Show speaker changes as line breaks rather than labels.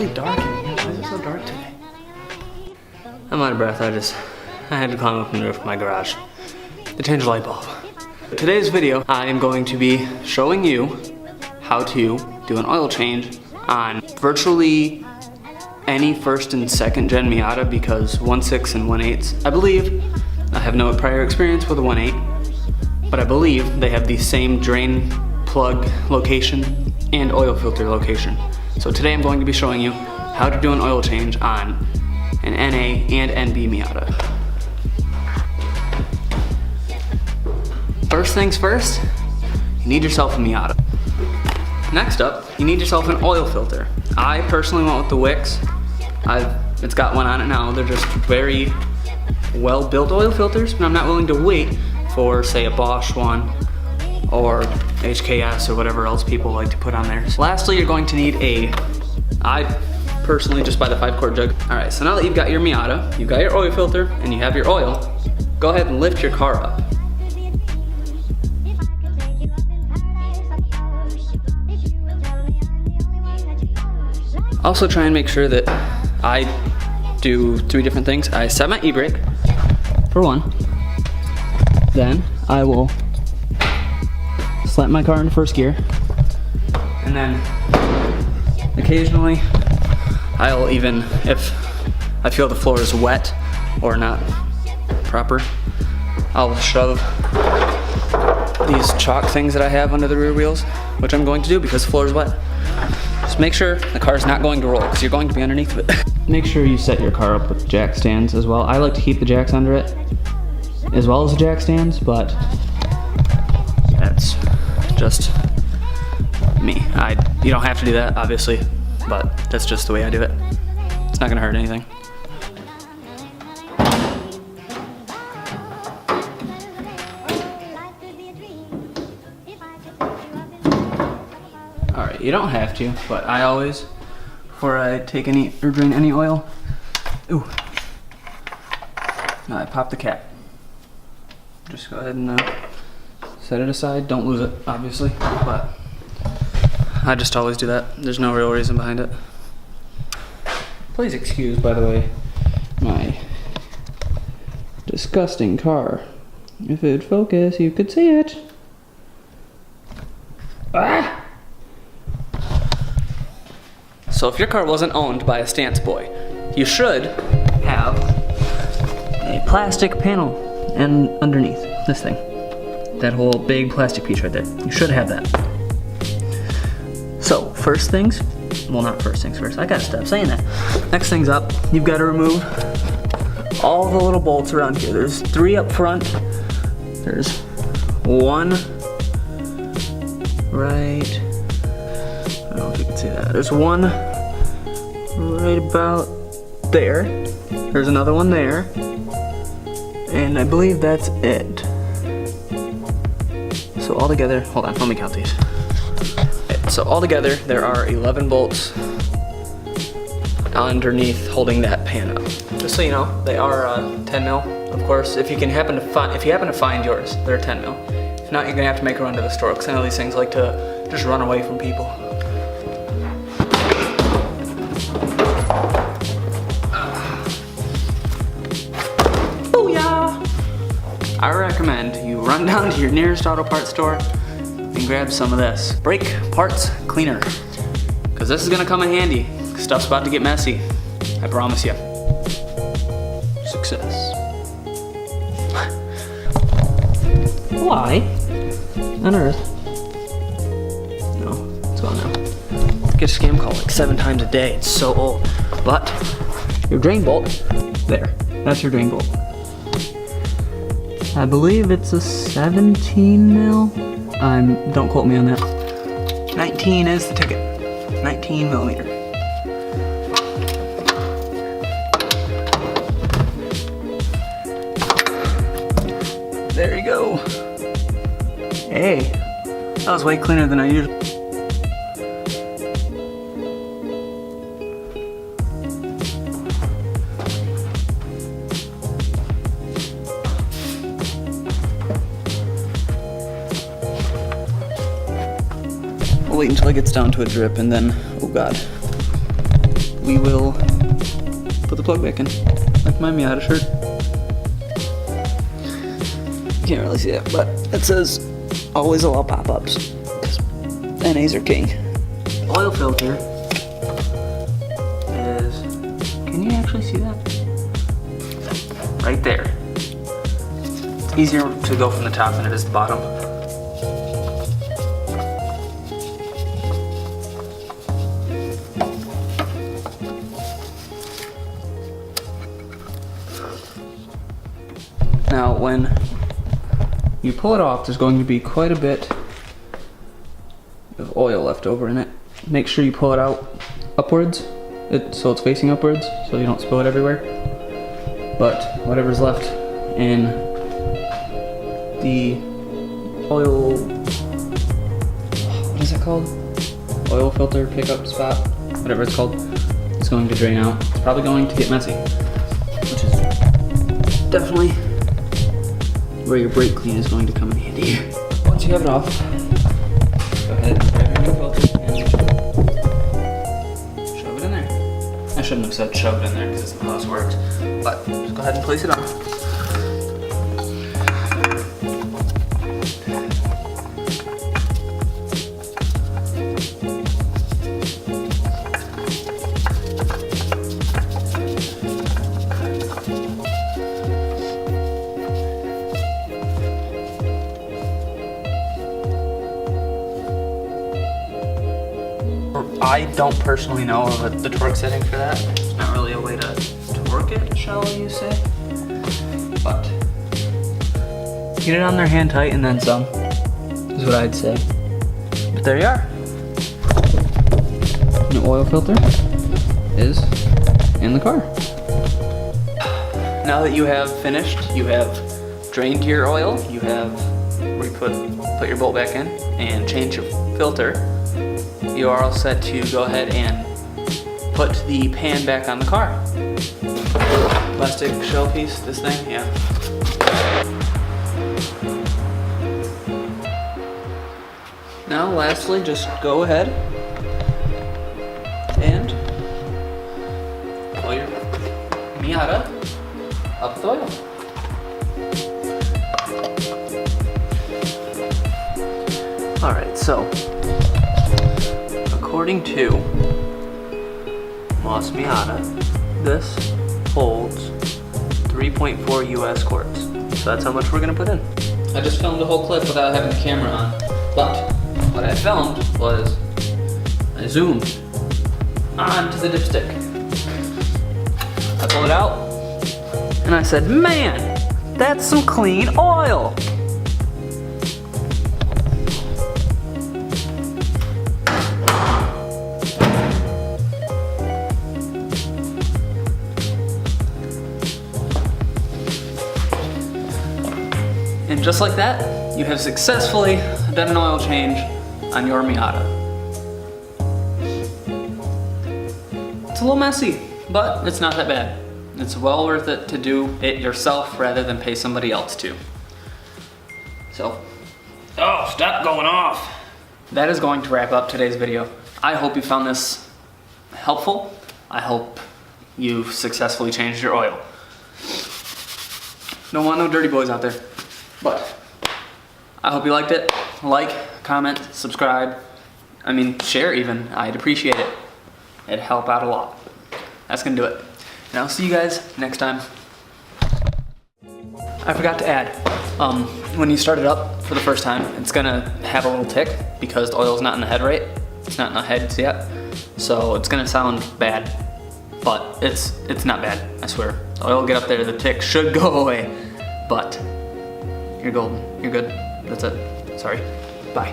really dark in here. Why is it so dark today?
I'm out of breath. I had to climb up on the roof of my garage to change the light bulb. Today's video, I am going to be showing you how to do an oil change on virtually any first and second gen Miata, because 1.6 and 1.8s, I believe, I have no prior experience with a 1.8, but I believe they have the same drain plug location and oil filter location. So today I'm going to be showing you how to do an oil change on an NA and NB Miata. First things first, you need yourself a Miata. Next up, you need yourself an oil filter. I personally went with the Wix. It's got one on it now. They're just very well-built oil filters, but I'm not willing to wait for, say, a Bosch one or HKS or whatever else people like to put on there. So lastly, you're going to need I personally just buy the 5-quart jug. All right, so now that you've got your Miata, you've got your oil filter, and you have your oil, go ahead and lift your car up. Also try and make sure that I do 3 different things. I set my e-brake, for one. Then I will slap my car into first gear. And then occasionally I'll even, if I feel the floor is wet or not proper, I'll shove these chalk things that I have under the rear wheels, which I'm going to do because the floor is wet. Just make sure the car is not going to roll because you're going to be underneath of it. Make sure you set your car up with jack stands as well. I like to keep the jacks under it as well as the jack stands, but that's just me. You don't have to do that, obviously, but that's just the way I do it. It's not gonna hurt anything. Alright, you don't have to, but I always, before I take any or drain any oil, I pop the cap. Just go ahead and set it aside. Don't lose it, obviously, but I just always do that. There's no real reason behind it. Please excuse, by the way, my disgusting car. If it would focus, you could see it. Ah! So if your car wasn't owned by a stance boy, you should have a plastic panel and underneath this thing. That whole big plastic piece right there. You should have that. So first things, well, not first things first, I gotta stop saying that. Next thing's up, you've gotta remove all the little bolts around here. There's 3 up front. There's 1 right, I don't know if you can see that. There's 1 right about there. There's another one there. And I believe that's it. So altogether, hold on, let me count these. So altogether, there are 11 bolts underneath holding that pan up. Just so you know, they are 10 mil. Of course, if you happen to find yours, they're 10 mil. If not, you're gonna have to make a run to the store, because I know these things like to just run away from people. I recommend you run down to your nearest auto parts store and grab some of this brake parts cleaner, because this is gonna come in handy. Stuff's about to get messy, I promise you. Success. Why on earth? No, it's gone now. I get a scam call like 7 times a day. It's so old. But your drain bolt, there. That's your drain bolt. I believe it's a 17 mil. Don't quote me on that. 19 is the ticket. 19 millimeter. There you go. Hey, that was way cleaner than I usually. I'll wait until it gets down to a drip and then, oh God. we will put the plug back in, like my Miata shirt. Can't really see it, but it says always allow pop-ups, because NAs are king. Oil filter is, can you actually see that? Right there. It's easier to go from the top than it is the bottom. Now, when you pull it off, there's going to be quite a bit of oil left over in it. Make sure you pull it out upwards, so it's facing upwards, so you don't spill it everywhere. But whatever's left in the oil, what is it called? Oil filter pickup spot, whatever it's called, is going to drain out. It's probably going to get messy, which is definitely where your brake clean is going to come in handy. Once you have it off, go ahead and grab your filter and shove it in there. I shouldn't have said shove it in there because it's not how this works, but just go ahead and place it on. I don't personally know of the torque setting for that. There's not really a way to torque it, shall you say? But get it on there hand tight and then some, is what I'd say. But there you are. The oil filter is in the car. Now that you have finished, you have drained your oil, you have put your bolt back in and change your filter. You are all set to go ahead and put the pan back on the car. Plastic shell piece, this thing, yeah. Now lastly, just go ahead and pull your Miata up with oil. Alright, so according to NA Miatas, this holds 3.4 US quarts. So that's how much we're gonna put in. I just filmed a whole clip without having the camera on, but what I filmed was I zoomed onto the dipstick. I pulled it out and I said, man, that's some clean oil. And just like that, you have successfully done an oil change on your Miata. It's a little messy, but it's not that bad. It's well worth it to do it yourself rather than pay somebody else to. So, oh, stop going off. That is going to wrap up today's video. I hope you found this helpful. I hope you've successfully changed your oil. Don't want no dirty boys out there. But I hope you liked it. Like, comment, subscribe. I mean, share even. I'd appreciate it. It'd help out a lot. That's gonna do it. And I'll see you guys next time. I forgot to add, when you start it up for the first time, it's gonna have a little tick because the oil's not in the head right. It's not in the heads yet. So it's gonna sound bad, but it's not bad, I swear. The oil will get up there, the tick should go away, but you're golden. You're good. That's it. Sorry. Bye.